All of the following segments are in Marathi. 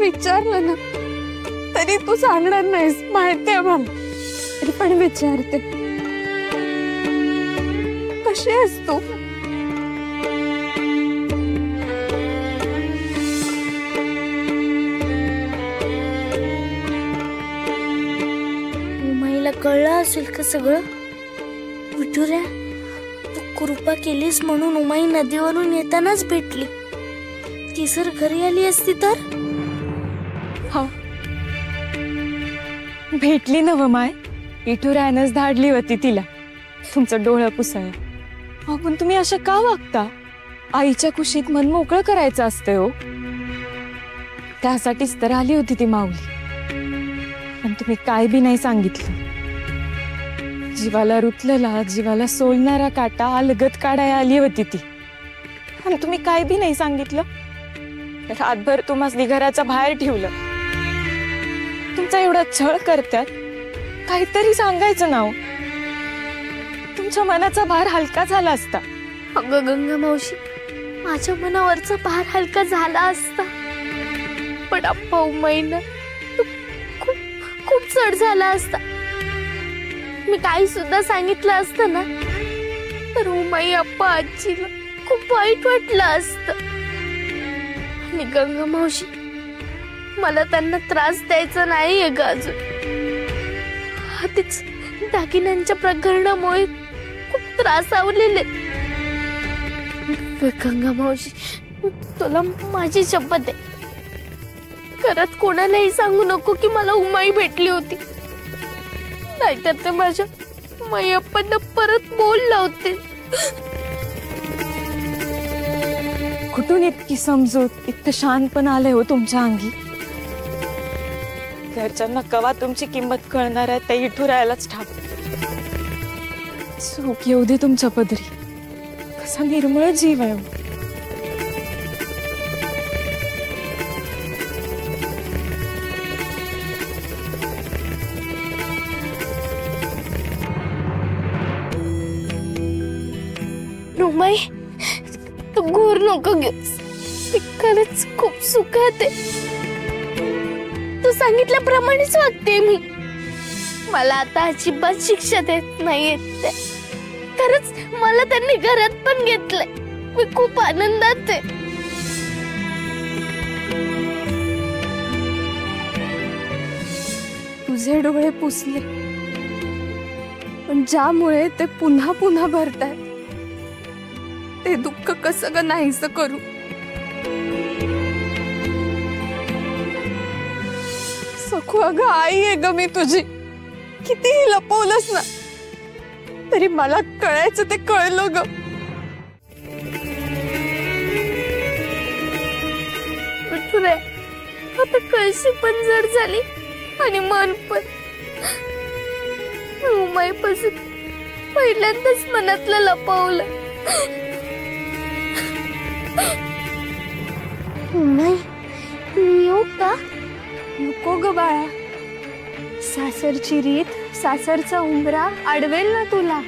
विचारलं ना तरी तू सांगणार नाहीस, माहितीये मला. तरी पण विचारते, कशी आहेस तू? उमाईला कळलं असेल का सगळं? विठुऱ्या, तू कृपा केलीस म्हणून उमाई नदीवरून येतानाच भेटली. ती जर घरी आली असती तर? हा, भेटली ना व माय. विठुरायानंच धाडली होती तिला तुमचं डोळं पुसाय. पण तुम्ही असं का वागता? आईच्या कुशीत मन मोकळं करायचं असते हो. त्यासाठीच तर आली होती ती माऊली. पण तुम्ही काय बी नाही सांगितलं. जीवाला रुतलेला, जीवाला सोलणारा काटा अलगत काढायला आली होती ती. आणि तुम्ही काय बी नाही सांगितलं. रातभर तुम्हाला घराच्या बाहेर ठेवलं. तुमचा एवढा छळ करतात, काहीतरी सांगायचं नाव. तुमच्या मनाचा भार हलका झाला असता. अगं गंगा मावशी, माझ्या मनावरचा भार हलका झाला असता, पण अप्पा उमाईनं खूप चढ झाला असता. मी काही सुद्धा सांगितलं असतं ना तर उमाई अप्पा आजीला खूप वाईट वाटलं असतं. आणि गंगा मावशी, मला त्यांना त्रास द्यायचा नाहीये ग अजून. आधीच दागिन्यांच्या प्रकरणामुळे खूप त्रासावलेले. गंगा मावशी, तुला माझी शपथ आहे, खरंच कोणालाही सांगू नको की मला उमाई भेटली होती. नाहीतर ते माझ्या मायप्पांना परत बोल लावते. कुठून इतकी समजूत, इतकं शांतपण आलंय हो तुमच्या अंगी? घरच्यांना कवा तुमची किंमत कळणार आहे त्या विठुरायालाच ठाप. सुख येऊ दे तुमच्या पदरी. कसा निर्मळ जीव आहे. उमाई, तू घोर नको घेऊस. मी खरंच खूप सुखात आहे. तू सांगितल्याप्रमाणेच वागते मी. मला आता अजिबात शिक्षा देत नाहीये. खरंच मला त्यांनी घरात पण घेतलंय. मी खूप आनंदात आहे. तुझे डोळे पुसले, पण ज्यामुळे ते पुन्हा पुन्हा भरतायत ते दुःख कसं ग नाहीसं करू? सखू, अगं आई आहे ग मी तुझी. कितीही लपवलंस ना तरी मला कळायचं ते कळलं ग. आता कळशी पण जड झाली आणि मन पण. उमाईपासून पहिल्यांदाच मनातलं लपवलं. उमाई, येऊ का? नको ग बाळा. सासरची रीत, सासरचा उंबरा अडवेल ना तुला.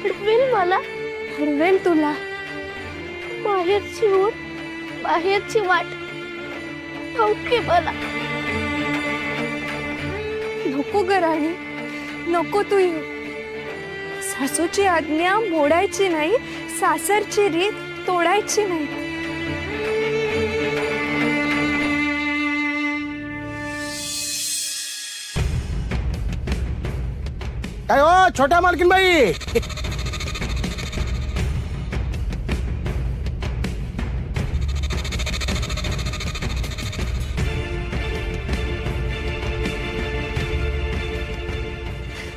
अडवेल मला? अडवेल तुला. बाहेरची ओढ, बाहेरची वाट ठाऊक आहे मला. नको ग राणी, नको तू येऊ. सासूची आज्ञा मोडायची नाही, सासरची रीत तोडायची नाही. काय हो छोट्या मालकीन बाई?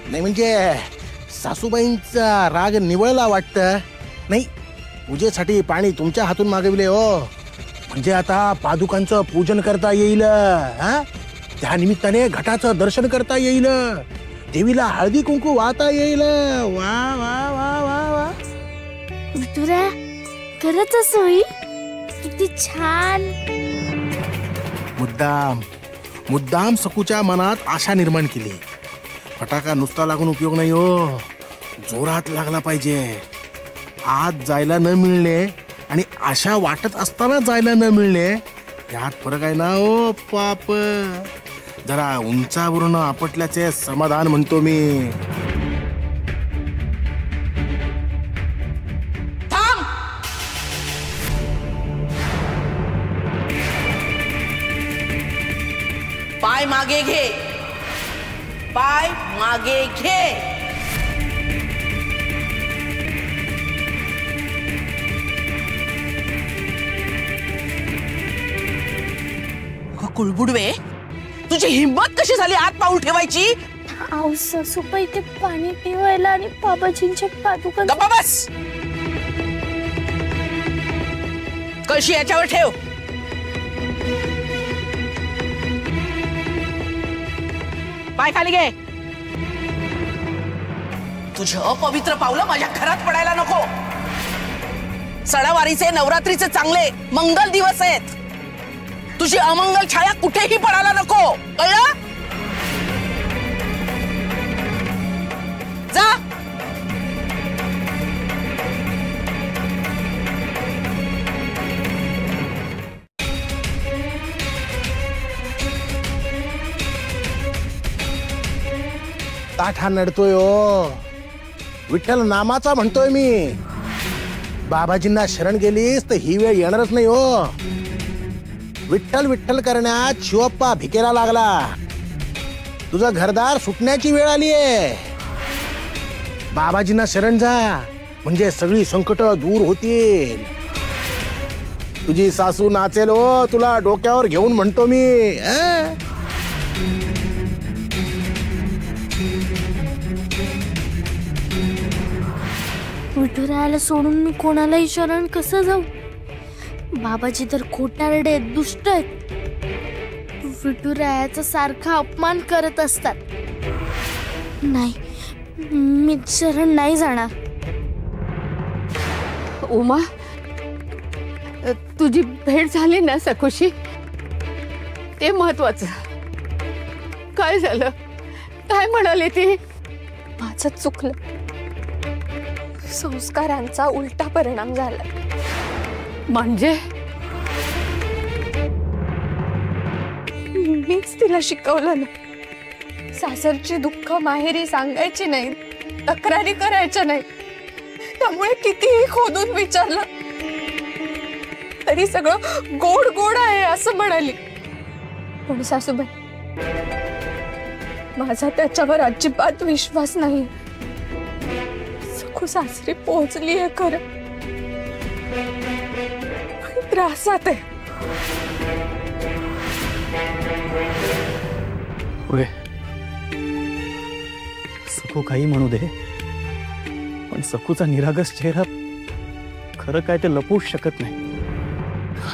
नाही म्हणजे सासूबाईंचा राग निवळला वाटतं. नाही, पूजेसाठी पाणी तुमच्या हातून मागविले हो. म्हणजे आता पादुकांचं पूजन करता येईल. त्या निमित्ताने घटाचं दर्शन करता येईल. देवीला हळदी कुंकू वाहता येईल. वा वा वा वा वा. विठुऱ्या, खरंच असं होईल? किती छान. मुद्दाम सकूच्या मनात आशा निर्माण केली. फटाका नुसता लागून उपयोग नाही हो, जोरात लागला पाहिजे. आज जायला न मिळणे आणि आशा वाटत असताना जायला न मिळणे त्यात फरक आहे ना ओ पाप. जरा उंचावरून आपटल्याचे समाधान म्हणतो मी. पाय मागे घे, पाय मागे घे. कुळबुडवे, तुझी हिंमत कशी झाली आत पाऊल ठेवायची? अहो सासूबाई, ते पाणी पिवायला आणि बाबाजींच्या पादुका. गप्पा बस. कळशी याच्यावर ठेव. पाय खाली घे. तुझं अपवित्र पावलं माझ्या घरात पडायला नको. सणावारीचे, नवरात्रीचे चांगले मंगल दिवस आहेत. तुझी अमंगल छाया कुठेही पडायला नको, कळलं? जा. ताठा नडतोय ओ. विठ्ठल नामाचा म्हणतोय मी. बाबाजींना शरण गेलीस तर ही वेळ येणारच नाही हो. विठ्ठल विठ्ठल करण्यात शिवप्पा भिकेला लागला. तुझं घरदार सुटण्याची वेळ आलीये. बाबाजींना शरण जा, म्हणजे सगळी संकट दूर होतील. तुझी सासू नाचेल हो, तुला डोक्यावर घेऊन म्हणतो मी. विठुरायाला सोडून मी कोणालाही शरण कसं जाऊ? बाबाजी तर खोटारडे, दुष्ट आहेत. विठुरायाचा सारखा अपमान करत असतात. नाही, मी शरण नाही जाणार. उमा, तुझी भेट झाली ना सखुशी, ते महत्वाचं. काय झालं? काय म्हणाले ती? माझं चुकलं. संस्कारांचा उलटा परिणाम झाला. म्हणजे मीच तिला शिकवलं ना, सासरची दुःख माहेरी सांगायची नाही, तक्रारी करायच्या नाही. त्यामुळे कितीही खोदून विचारलं तरी सगळं गोड गोड आहे असं म्हणाली. पण सासूबाई, माझा त्याच्यावर अजिबात विश्वास नाही. सखू सासरी पोहोचलीये खरं, पण त्रासात आहे. पुढे सखू काही म्हणू दे, पण सखूचा निरागस चेहरा खरं काय ते लपवूच शकत नाही.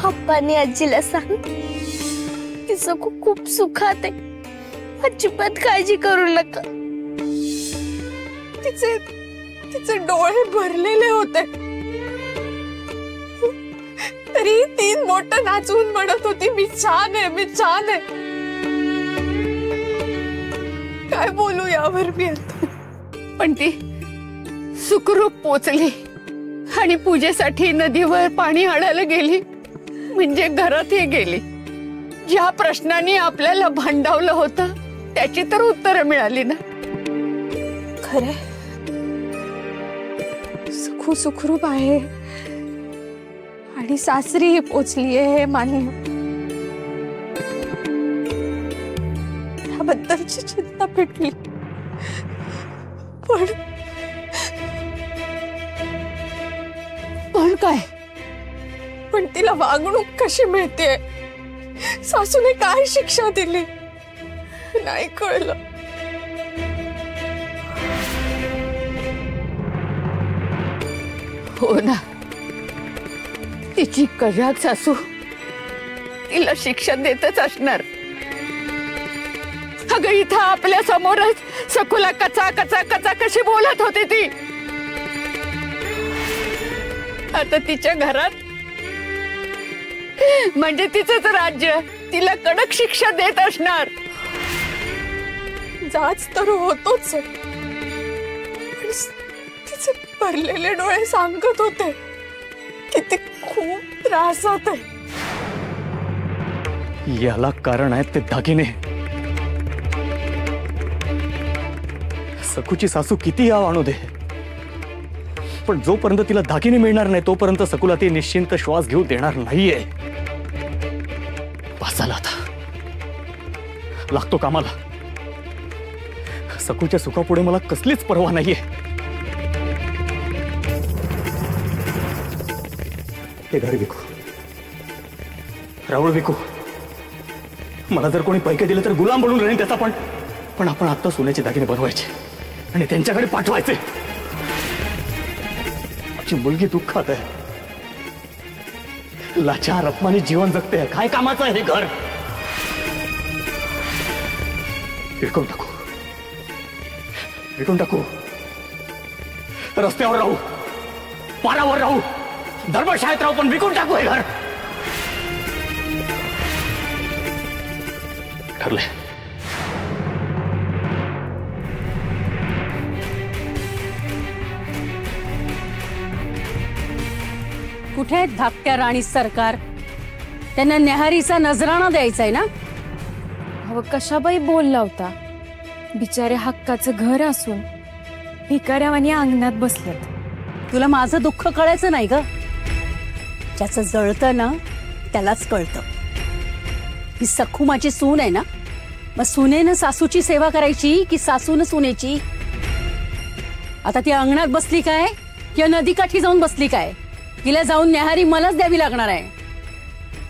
अप्पाने आजीला सांग की सखू खूप सुखात आहे. अजिबात काळजी करू नका. तिचे डोळे भरलेले होते तरी ती मोठं नाचून म्हणत होती, मी छान आहे, मी छान आहे. काय बोलू यावर मी आता? पण ती सुखरूप पोचली आणि पूजेसाठी नदीवर पाणी आणायला गेली, म्हणजे घरातही गेली. ज्या प्रश्नांनी आपल्याला भांडावलं होतं त्याची तर उत्तरं मिळाली ना. खरंय, सखू सुखरूप आहे आणि सासरी पोचलीये हे मान्य. त्याबद्दलची चिंता पेटली. पण काय? पण तिला वागणूक कशी मिळते? सासूने काय शिक्षा दिली नाही कळलं. हो ना, तिची कजाग सासू तिला शिक्षा देतच असणार. अगं, इथं आपल्या समोरच सखूला कचा कचा कचा कशी बोलत होती ती. आता तिच्या घरात म्हणजे तिचंच राज्य, तिला कडक शिक्षा देत असणार. जाच तर होतोच, तिचे भरलेले डोळे सांगत होते की ती खूप त्रासात आहे. याला कारण आहेत ते दागिने. सकूची सासू किती याव आणू दे, पण जोपर्यंत तिला दागिने मिळणार नाही तोपर्यंत सकूला ती निश्चिंत श्वास घेऊ देणार नाहीये. बस झालं आता, लागतो कामाला. सकूच्या सुखापुढे मला कसलीच पर्वा नाहीये. हे घर विकू, राहुल विकू, मला जर कोणी पैके दिले तर गुलाम बनून राहील त्याचा. पण आपण आता सोन्याचे दागिने बनवायचे आणि त्यांच्याकडे पाठवायचे. माझी मुलगी दुःखात आहे, लाचार अपमानित जीवन जगते. काय कामाचं आहे हे घर? विकून टाकू, विकून टाकू. रस्त्यावर राहू, पारावर राहू, धर्मशाळेत राहू, पण विकून टाकू हे घर. ठरलंय. कुठे आहेत धाकट्या राणी सरकार? त्यांना न्याहारीचा नजराणा द्यायचा आहे ना? अहो कशाबाई बोलला होता. बिचारे हक्काचं घर असून भिकाऱ्यावानी अंगणात बसलेत. तुला माझं दुःख कळायचं नाही ग? ज्याचं जळतं ना त्यालाच कळतं. ही सखू माझी सून आहे ना, मग सुनेनं सासूची सेवा करायची की सासून सुनेची? आता ती अंगणात बसली काय किंवा नदीकाठी जाऊन बसली काय? तिला जाऊन न्याहारी मलाच द्यावी लागणार आहे.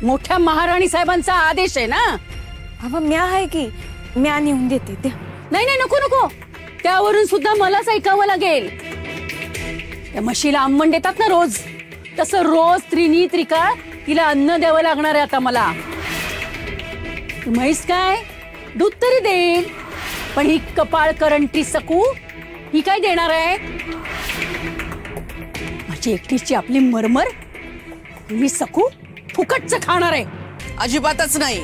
मोठ्या महाराणी साहेबांचा आदेश आहे ना. अहो म्या आहे की, म्या नेऊन देते त्या. नाही नाही, नको नको, त्यावरून सुद्धा मलाच ऐकावं लागेल. त्या म्हशीला आंबण देतात ना रोज, तसं रोज त्रिनी त्रिकाळ तिला अन्न द्यावं लागणार आहे आता मला. म्हैस काय दूध तरी देईल, पण ही कपाळ करंटी सकू ही काय देणार आहे? माझी एकटीची आपली मरमर मी सकू फुकटचं खाणार आहे? अजिबातच नाही.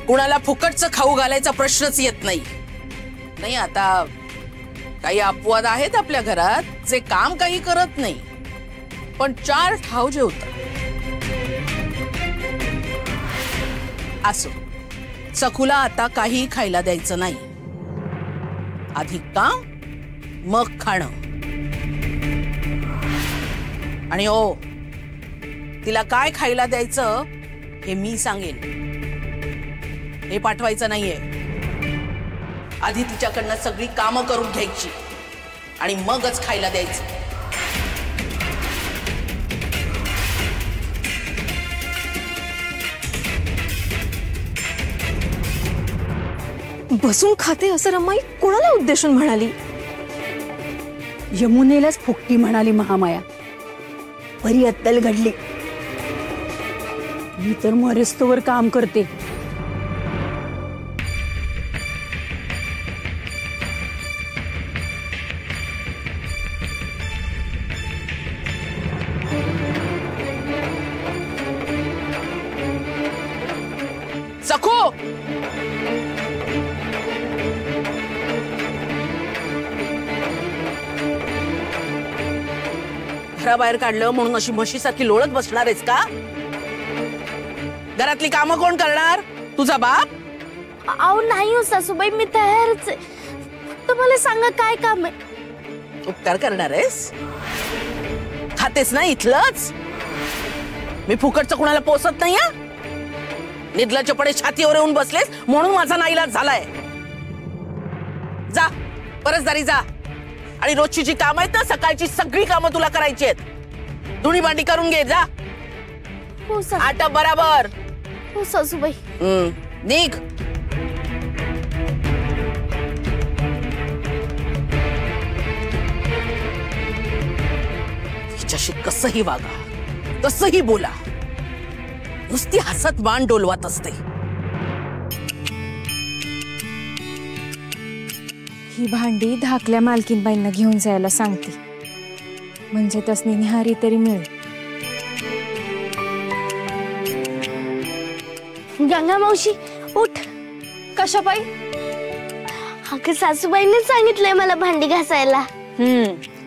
कुणाला फुकटचं खाऊ घालायचा प्रश्नच येत नाही. नाही आता काही अपवाद आहेत आपल्या घरात जे काम काही करत नाही, पण 4 ठाव जेवतात. असो, सखूला आता काही खायला द्यायचं नाही. आधी काम मग खाणं. आणि हो, तिला काय खायला द्यायचं हे मी सांगेन, हे पाठवायचं नाहीये. आधी तिच्याकडनं सगळी कामं करून घ्यायची आणि मगच खायला द्यायचं. बसून खाते असं रमाई कोणाला उद्देशून म्हणाली? यमुनेलाच फुकटी म्हणाली महामाया. बरी अत्तल घडली. मी तर मरेस्तोवर काम करते. सखू, घराबाहेर काढलं म्हणून अशी म्हशीसारखी लोळत बसणार आहेस का? घरातली कामं कोण करणार? तुझा बाप? अहो नाही हो सासूबाई, मी तयारच आहे. फक्त मला सांगा काय काम आहे? उपकार करणार आहेस? खातेस ना इथलंच? मी फुकटचं कुणाला पोसत नाही. निर्लज्जपणे छातीवर येऊन बसलेस म्हणून माझा नाईलाज झालाय. जा परसदारी जा, आणि रोजची जी कामं आहेत ना, सकाळची सगळी कामं तुला करायची आहेत. धुणी भांडी करून घे जा. हो आटा बराबर. हो सासूबाई. निघ. तिच्याशी कसंही वागा, कसंही बोला, नुसती हसत मान डोलवत असते. ही भांडी धाकल्या मालकीनबाईंना घेऊन जायला सांगते, म्हणजे तसनी निहारी तरी मिळेल. गंगा मावशी उठ. कशाबाई? अगं सासूबाईंनी सांगितलंय मला भांडी घासायला.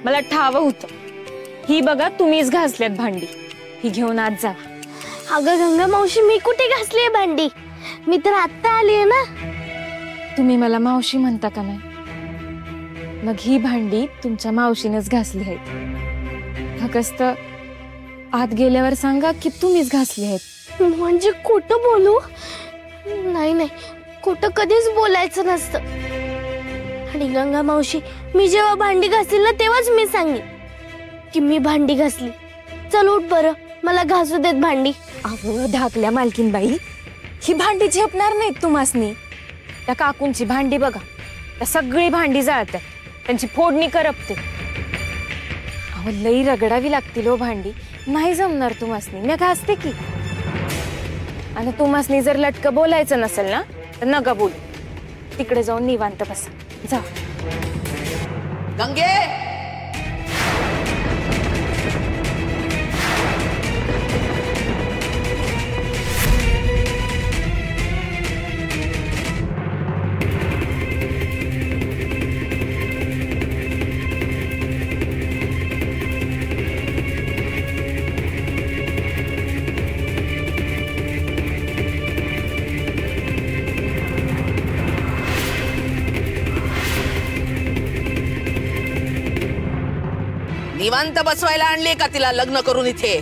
मला ठाव होतं. ही बघा तुम्हीच घासल्यात भांडी. ही घेऊन आज जा. अगं गंगा मावशी मी कुठे घासलीये भांडी? मी तर आत्ता आलीये ना. तुम्ही मला मावशी म्हणता का नाही? मग ही भांडी तुमच्या मावशीनेच घासली आहेत. फक्त आत गेल्यावर सांगा की तुम्हीच घासली आहेत. म्हणजे खोटं बोलू? नाही नाही, खोटं कधीच बोलायचं नसतं. आणि गंगा मावशी, मी जेव्हा भांडी घासील ना तेव्हाच मी सांगेन की मी भांडी घासली. चल उठ बरं, मला घासू देत भांडी. अहो धाकल्या मालकीनबाई, ही भांडी झेपणार नाहीत तुम्हासनी. त्या काकूंची भांडी बघा, त्या सगळी भांडी जाळतात, त्यांची फोडणी करपते. अहो लई रगडावी लागतील हो भांडी. नाही जमणार तुम्हासनी, मी घासते की. आणि तुम्हासनी जर लटकं बोलायचं नसेल ना तर नका बोलू. तिकडे जाऊन निवांत बसा. जा. गंगे, निवांत बसवायला आणले का तिला लग्न करून इथे?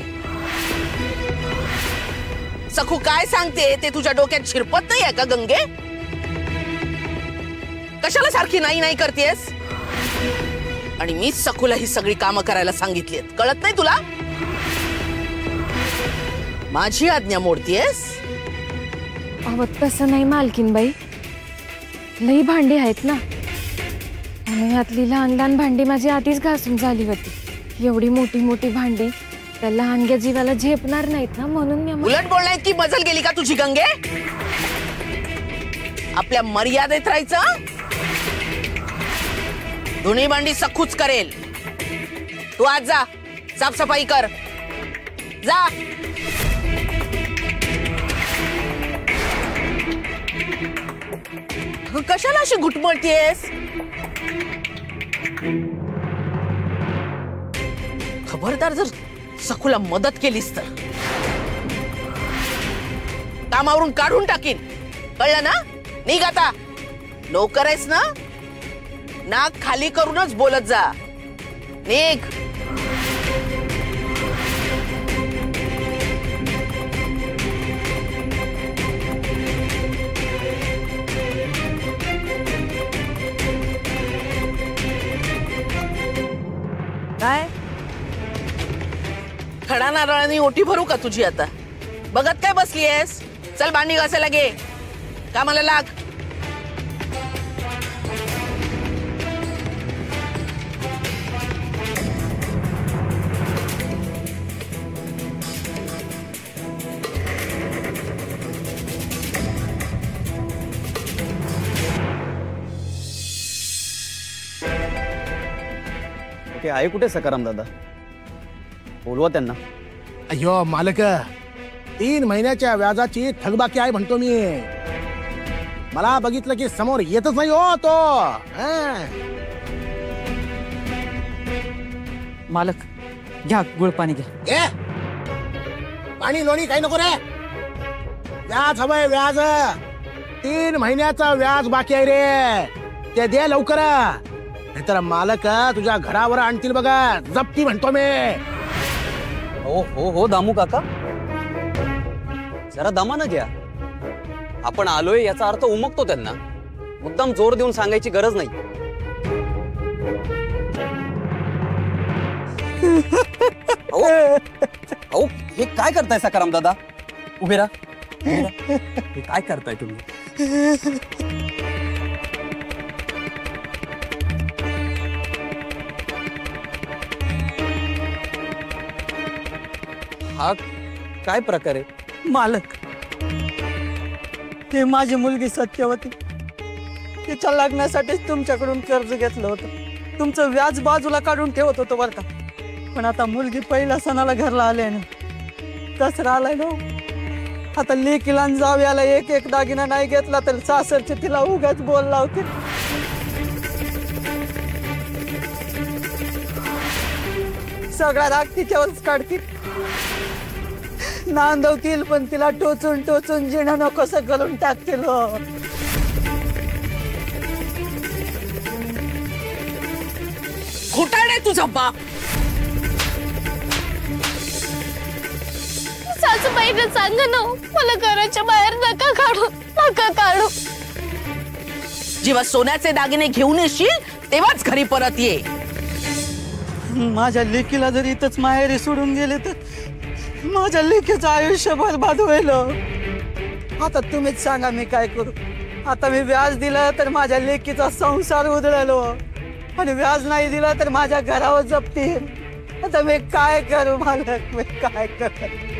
सखू काय सांगते ते तुझ्या डोक्यात शिरपत नाही आहे का गंगे? कशाला सारखी नाही नाही करतेस? आणि मी सखूला ही सगळी कामं करायला सांगितलीत, कळत नाही तुला? माझी आज्ञा मोडतीयस? अहो तसं नाही मालकीनबाई, लई भांडी आहेत ना. आणि यातली लहान लहान भांडी माझी आधीच घासून झाली होती. एवढी मोठी मोठी भांडी त्या लहानग्या जीवाला झेपणार नाहीत ना, म्हणून मी उलट बोलण्यात की मजल गेली का तुझी गंगे? आपल्या मर्यादेत राहायचं. धुणी भांडी सखूच करेल. तू आज जा, साफसफाई कर जा. कशाला अशी घुटमळतीयस? खबरदार जर सखूला मदत केलीस तर कामावरून काढून टाकीन, कळलं ना? निघ आता. नोकर आहेस ना, नाक खाली करूनच बोलत जा. निघ. काय खडा नारळाने ओटी भरू का तुझी आता? बघत काय बसलीयस? चल भांडी घासायला घे, कामाला लाग. ते आहे कुठे सकाराम दादा? बोलवा त्यांना. अय्यो मालक, 3 महिन्याच्या व्याजाची थकबाकी आहे म्हणतो मी. मला बघितलं की समोर येतच नाही हो तो. मालक घ्या, गुळ पाणी घ्या. पाणी लोणी काही नको रे. व्याज हवंय, व्याज. 3 महिन्याचा व्याज बाकी आहे रे, ते दे लवकर. नाहीतर मालक तुझ्या घरावर आणतील बघा, जप्ती म्हणतो मी. हो हो हो दामू काका, जरा दमानं घ्या. आपण आलोय याचा अर्थ उमगतो त्यांना. मुद्दाम जोर देऊन सांगायची गरज नाही. अहो हे काय करताय सकाराम दादा? उभे राहा. हे काय करताय तुम्ही? हा काय प्रकार आहे? मालक, ते माझी मुलगी सत्यवती, तिच्या लग्नासाठीच तुमच्याकडून कर्ज घेतलं होतं. तुमचं व्याज बाजूला काढून ठेवत होतो बरं का. पण आता मुलगी पहिल्या सणाला घरला आले ना, दसरा आलाय ना. आता लेकीला जावयाला एक एक दागिना नाही घेतला तर सासरचे तिला उगाच बोल लावते. सगळा राग तिच्यावरच काढतील, नांदवतील, पण तिला टोचून टोचून जिणं नकोसं करून टाकतील. खोटारड आहे तुझा बाप. सासूबाईने सांगा ना, मला घराच्या बाहेर नका काढू, नका काढू. जेव्हा सोन्याचे दागिने घेऊन येशील तेव्हाच घरी परत ये. माझ्या लेकीला जर इथंच माहेरी सोडून गेले तर माझ्या लेकीचं आयुष्य बरबाद होईल. आता तुम्हीच सांगा मी काय करू. आता मी व्याज दिलं तर माझ्या लेकीचा संसार उधळलो, आणि व्याज नाही दिलं तर माझ्या घरावर जप्ती. आता मी काय करू मालक, मी काय करू.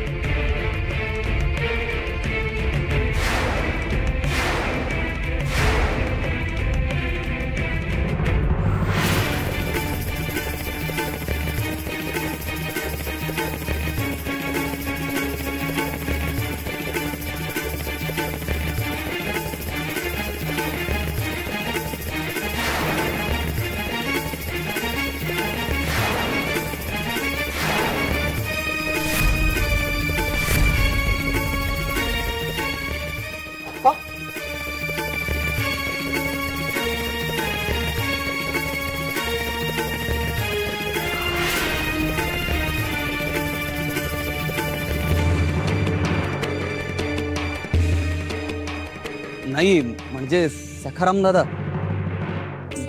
नाही म्हणजे सखाराम दादा,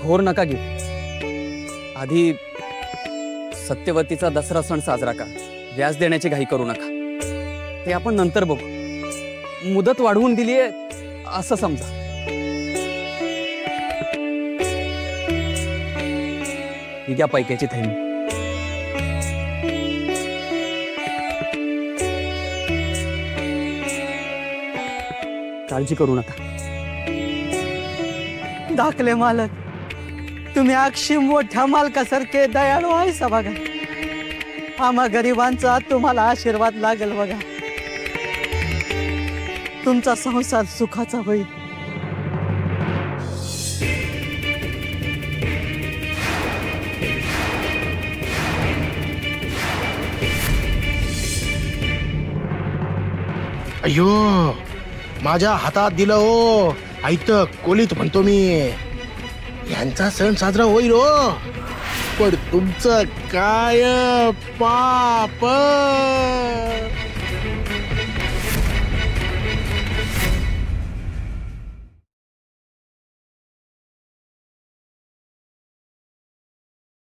घोर नका घेऊ. आधी सत्यवतीचा दसरा सण साजरा करा. व्याज देण्याची घाई करू नका. ते आपण नंतर बघू. मुदत वाढवून दिलीये असं समजा. ही घ्या पैक्याची थैली. काळजी करू नका. दाखले मालक, तुम्ही अक्षी मोठ्या मालकासारखे दयाळू आहेसा बघा. आम्हा गरिबांचा तुम्हाला आशीर्वाद लागेल बघा. तुमचा संसार सुखाचा होईल. अयो, माझ्या हातात दिलं हो. ऐत कोलीत म्हणतो मी. यांचा सण साजरा होईल हो, पण तुमचं काय पाप.